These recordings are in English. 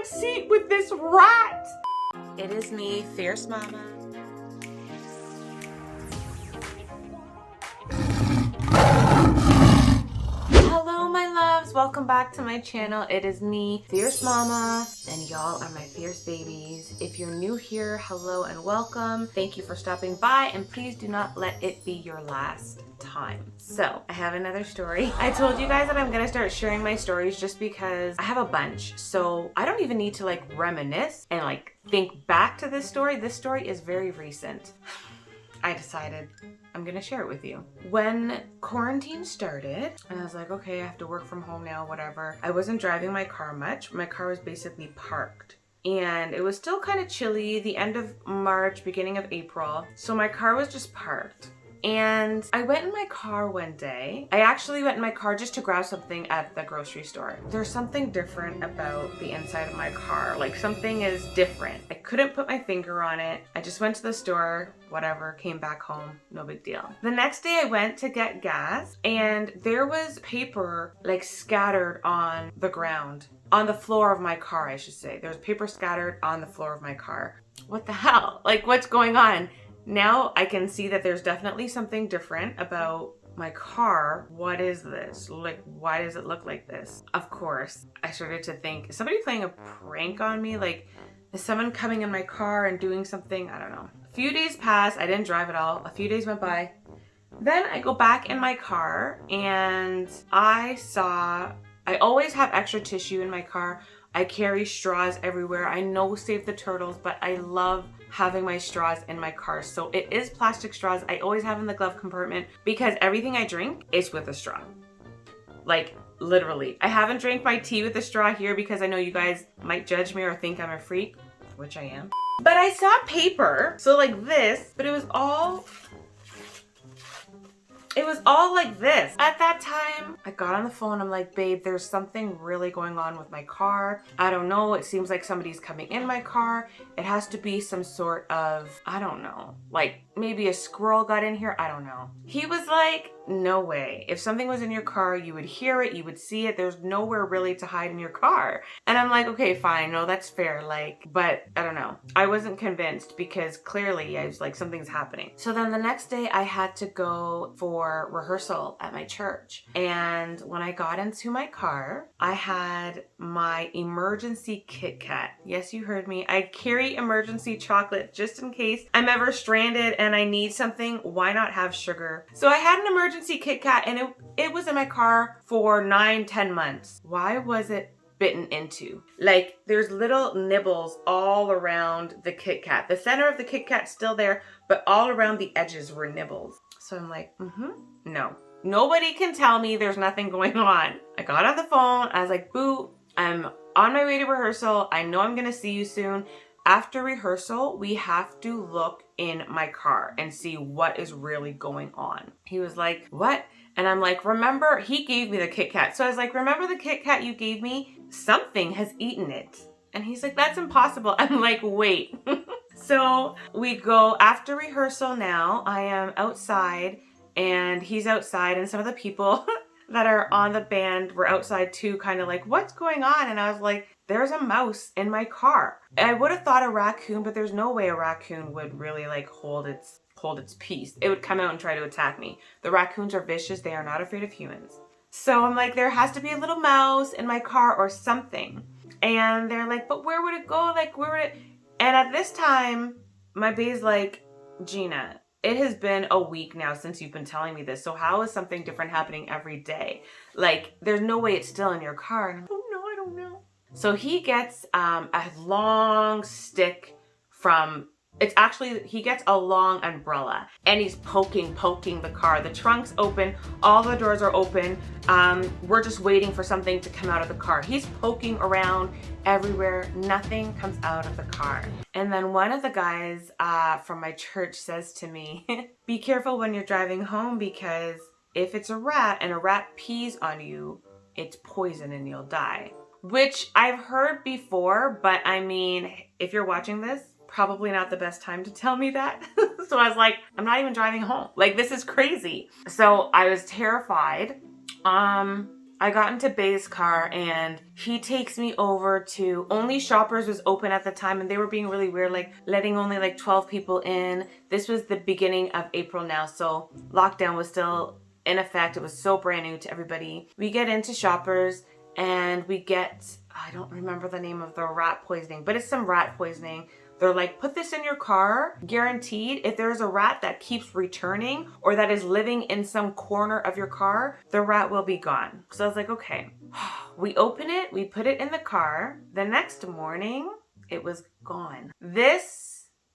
front seat with this rat. It is me, Fierce Mama. Hello my loves, welcome back to my channel. It is me, Fierce Mama, and y'all are my fierce babies. If you're new here, hello and welcome. Thank you for stopping by, and please do not let it be your last time. So I have another story. I told you guys that I'm gonna start sharing my stories just because I have a bunch, so I don't even need to like reminisce and like think back to this story. This story is very recent. I decided I'm gonna share it with you. When quarantine started, and I was like, okay, I have to work from home now, whatever. I wasn't driving my car much. My car was basically parked. And it was still kind of chilly, the end of March, beginning of April. So my car was just parked. And I went in my car one day. I actually went in my car just to grab something at the grocery store. There's something different about the inside of my car. Like something is different. I couldn't put my finger on it. I just went to the store, whatever, came back home, no big deal. The next day I went to get gas and there was paper like scattered on the ground. On the floor of my car, I should say. There's paper scattered on the floor of my car. What the hell? Like what's going on? Now I can see that there's definitely something different about my car. What is this? Like, why does it look like this? Of course, I started to think, is somebody playing a prank on me? Like, is someone coming in my car and doing something? I don't know. A few days passed. I didn't drive at all. A few days went by. Then I go back in my car and I always have extra tissue in my car. I carry straws everywhere. I know Save the Turtles, but I love having my straws in my car. So it is plastic straws. I always have in the glove compartment because everything I drink is with a straw. Like literally. I haven't drank my tea with a straw here because I know you guys might judge me or think I'm a freak, which I am. But I saw paper, so like this, but it was all like this. At that time, I got on the phone. I'm like, babe, there's something really going on with my car. I don't know. It seems like somebody's coming in my car. It has to be some sort of, I don't know, like maybe a squirrel got in here. I don't know. He was like, no way. If something was in your car, you would hear it, you would see it. There's nowhere really to hide in your car. And I'm like, okay, fine. No, that's fair. Like, but I don't know. I wasn't convinced because clearly I was like, something's happening. So then the next day I had to go for rehearsal at my church. And when I got into my car, I had my emergency Kit Kat. Yes, you heard me. I carry emergency chocolate just in case I'm ever stranded and I need something. Why not have sugar? So I had an emergency Kit Kat and it was in my car for 9-10 months. Why was it bitten into? Like there's little nibbles all around the Kit Kat. The center of the Kit Kat's still there, but all around the edges were nibbles. So I'm like, no. Nobody can tell me there's nothing going on. I got on the phone. I was like, boo, I'm on my way to rehearsal. I know I'm gonna see you soon. After rehearsal, we have to look in my car and see what is really going on. He was like, what? And I'm like, remember, he gave me the Kit Kat. So I was like, remember the Kit Kat you gave me? Something has eaten it. And he's like, that's impossible. I'm like, wait. So we go after rehearsal now. I am outside and he's outside and some of the people that are on the band were outside too, kind of like, what's going on? And I was like, there's a mouse in my car. I would have thought a raccoon, but there's no way a raccoon would really like hold its peace. It would come out and try to attack me. The raccoons are vicious. They are not afraid of humans. So I'm like, there has to be a little mouse in my car or something. And they're like, but where would it go? Like, where would it? And at this time, my bae's like, Gina, it has been a week now since you've been telling me this. So how is something different happening every day? Like, there's no way it's still in your car. And I'm like, oh no, I don't know. So he gets a long stick from, he gets a long umbrella and he's poking the car. The trunk's open, all the doors are open. We're just waiting for something to come out of the car. He's poking around everywhere. Nothing comes out of the car. And then one of the guys from my church says to me, be careful when you're driving home because if it's a rat and a rat pees on you, it's poison and you'll die. Which I've heard before, but I mean, if you're watching this, probably not the best time to tell me that. So I was like, I'm not even driving home. Like, this is crazy. So I was terrified. I I got into Bay's car and he takes me over to, only Shoppers was open at the time and they were being really weird, like letting only like 12 people in. This was the beginning of April now, so lockdown was still in effect. It was so brand new to everybody. We get into Shoppers and we get, I don't remember the name of the rat poisoning, but it's some rat poisoning. They're like, put this in your car, guaranteed. If there's a rat that keeps returning or that is living in some corner of your car, the rat will be gone. So I was like, okay. We open it, we put it in the car. The next morning, it was gone.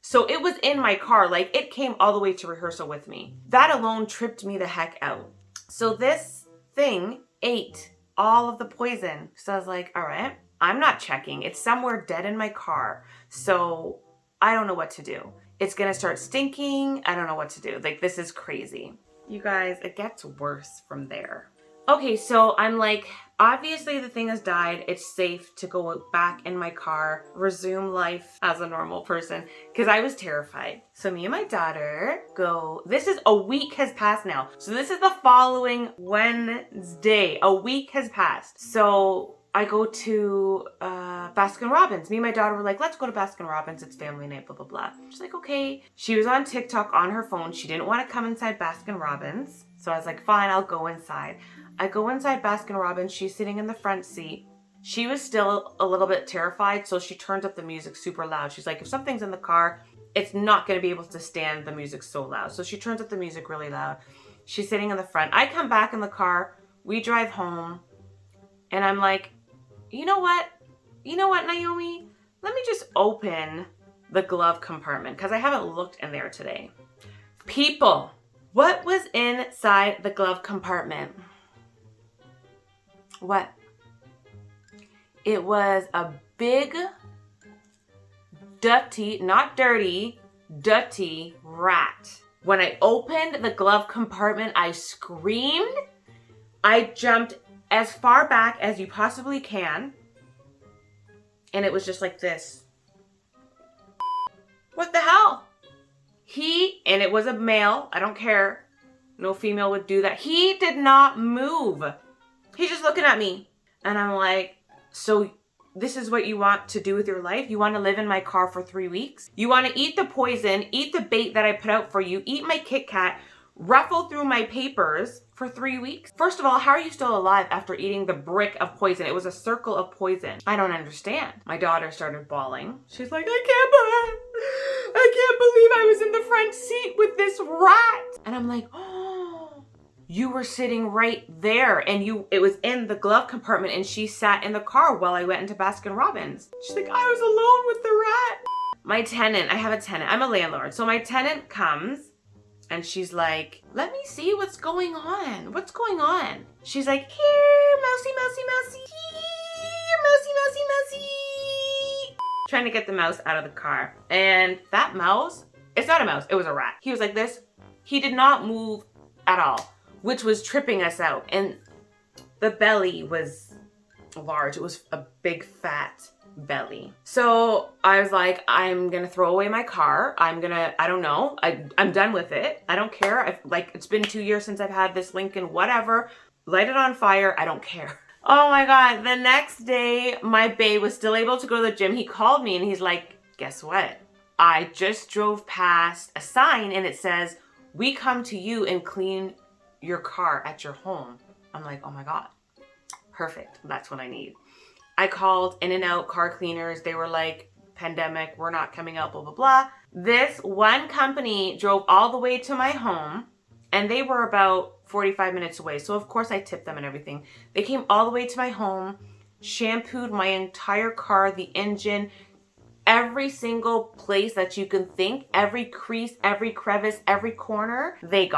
So it was in my car, like it came all the way to rehearsal with me. That alone tripped me the heck out. So this thing ate all of the poison. So I was like, all right, I'm not checking. It's somewhere dead in my car. So I don't know what to do. It's gonna start stinking. I don't know what to do. Like, this is crazy. You guys, it gets worse from there. Okay, so I'm like, obviously the thing has died. It's safe to go back in my car, resume life as a normal person, because I was terrified. So me and my daughter go, this is a week has passed now. So this is the following Wednesday. A week has passed. So I go to Baskin Robbins. Me and my daughter were like, let's go to Baskin Robbins. It's family night, blah, blah, blah. She's like, okay. She was on TikTok on her phone. She didn't want to come inside Baskin Robbins. So I was like, fine, I'll go inside. I go inside Baskin Robbins. She's sitting in the front seat. She was still a little bit terrified, so she turns up the music super loud. She's like, if something's in the car, it's not going to be able to stand the music so loud. So she turns up the music really loud. She's sitting in the front. I come back in the car. We drive home. And I'm like, you know what? You know what, Naomi? Let me just open the glove compartment because I haven't looked in there today. People, what was inside the glove compartment? What? It was a big, dirty, not dirty, dirty rat. When I opened the glove compartment, I screamed. I jumped as far back as you possibly can. And it was just like this. What the hell? And it was a male, I don't care. No female would do that. He did not move. He's just looking at me. And I'm like, so this is what you want to do with your life? You want to live in my car for 3 weeks? You want to eat the poison, eat the bait that I put out for you, eat my Kit Kat, ruffle through my papers for 3 weeks? First of all, how are you still alive after eating the brick of poison? It was a circle of poison. I don't understand. My daughter started bawling. She's like, I can't believe I was in the front seat with this rat. And I'm like, oh, you were sitting right there and it was in the glove compartment and she sat in the car while I went into Baskin Robbins. She's like, I was alone with the rat. My tenant, I have a tenant. I'm a landlord. So my tenant comes and she's like, let me see what's going on. What's going on? She's like, here, mousy, mousy, mousy. Here, mousy, mousy, mousy. Trying to get the mouse out of the car. And that mouse, it's not a mouse, it was a rat. He was like this. He did not move at all, which was tripping us out. And the belly was large. It was a big fat belly. So I was like, I'm gonna throw away my car. I don't know. I'm done with it. I don't care. It's been 2 years since I've had this Lincoln, whatever. Light it on fire. I don't care. Oh my God. The next day, my bae was still able to go to the gym. He called me and he's like, guess what? I just drove past a sign and it says, we come to you and clean your car at your home. I'm like, oh my God. Perfect. That's what I need. I called In-N-Out car cleaners. They were like, pandemic, we're not coming out, blah, blah, blah. This one company drove all the way to my home and they were about 45 minutes away. So of course I tipped them and everything. They came all the way to my home, shampooed my entire car, the engine, every single place that you can think, every crease, every crevice, every corner, they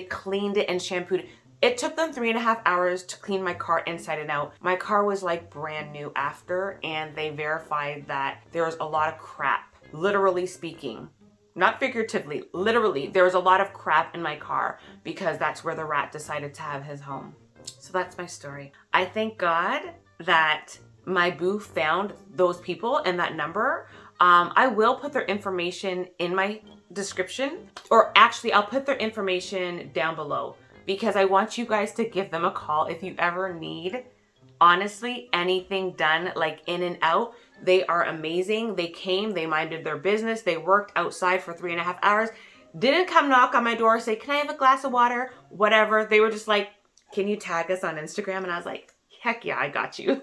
cleaned it and shampooed it. It took them 3.5 hours to clean my car inside and out. My car was like brand new after, and they verified that there was a lot of crap, literally speaking. Not figuratively, literally, there was a lot of crap in my car because that's where the rat decided to have his home. So that's my story. I thank God that my boo found those people and that number. I will put their information in my description, or actually I'll put their information down below. because I want you guys to give them a call if you ever need, honestly, anything done like in and out. They are amazing. They came, they minded their business. They worked outside for 3.5 hours. Didn't come knock on my door, say, can I have a glass of water? Whatever. They were just like, can you tag us on Instagram? And I was like, heck yeah, I got you.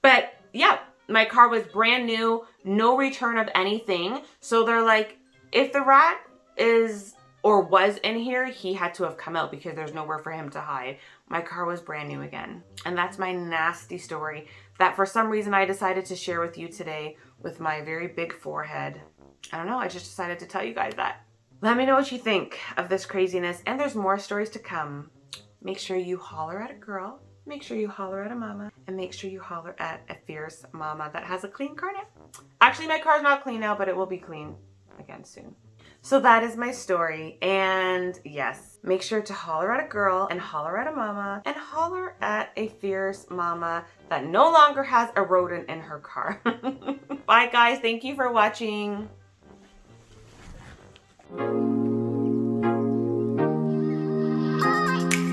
But yeah, my car was brand new, no return of anything. So they're like, if the rat is or was in here, he had to have come out because there's nowhere for him to hide. My car was brand new again. And that's my nasty story that for some reason I decided to share with you today with my very big forehead. I don't know, I just decided to tell you guys that. Let me know what you think of this craziness, and there's more stories to come. Make sure you holler at a girl, make sure you holler at a mama, and make sure you holler at a fierce mama that has a clean car now. Actually, my car's not clean now, but it will be clean again soon. So that is my story, and yes, make sure to holler at a girl and holler at a mama and holler at a fierce mama that no longer has a rodent in her car. Bye guys, thank you for watching.